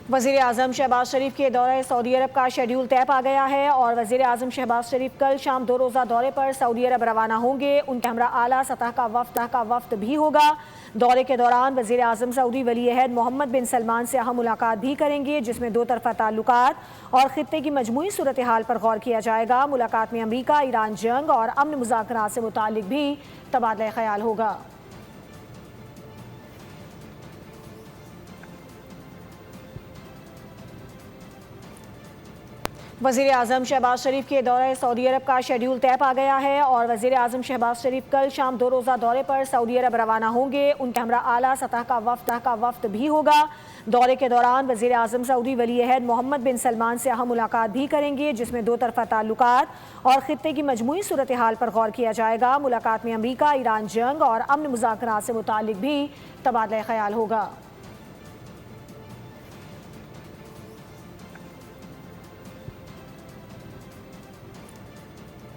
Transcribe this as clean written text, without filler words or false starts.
वज़ीर आज़म शहबाज शरीफ के दौरे सऊदी अरब का शेड्यूल तय पा गया है और वज़ीर आज़म शहबाज शरीफ कल शाम 2 रोज़ा दौरे पर सऊदी अरब रवाना होंगे। उनके हमरा आला सतह का वफ्द भी होगा। दौरे के दौरान वज़ीर आज़म सऊदी वली अहद मोहम्मद बिन सलमान से अहम मुलाकात भी करेंगे, जिसमें दो तरफ़ा ताल्लुकात और ख़ित्ते की मजमूई सूरत हाल पर गौर किया जाएगा। मुलाकात में अमरीका ईरान जंग और अमन मुज़ाकरात से मुताल्लिक़ भी तबादला ख्याल होगा। वज़ीर आज़म शहबाज शरीफ के दौरे सऊदी अरब का शेड्यूल तय पा गया है और वज़ीर आज़म शहबाज शरीफ कल शाम 2 रोज़ा दौरे पर सऊदी अरब रवाना होंगे। उनके हमरा आला सतह का वफ्द भी होगा। दौरे के दौरान वज़ीर आज़म सऊदी वली अहद मोहम्मद बिन सलमान से अहम मुलाकात भी करेंगे, जिसमें दो तरफ़ा ताल्लुकात और ख़ित्ते की मजमूई सूरत हाल पर गौर किया जाएगा। मुलाकात में अमरीका ईरान जंग और अमन मुज़ाकरात से मुताल्लिक़ भी तबादला ख्याल होगा।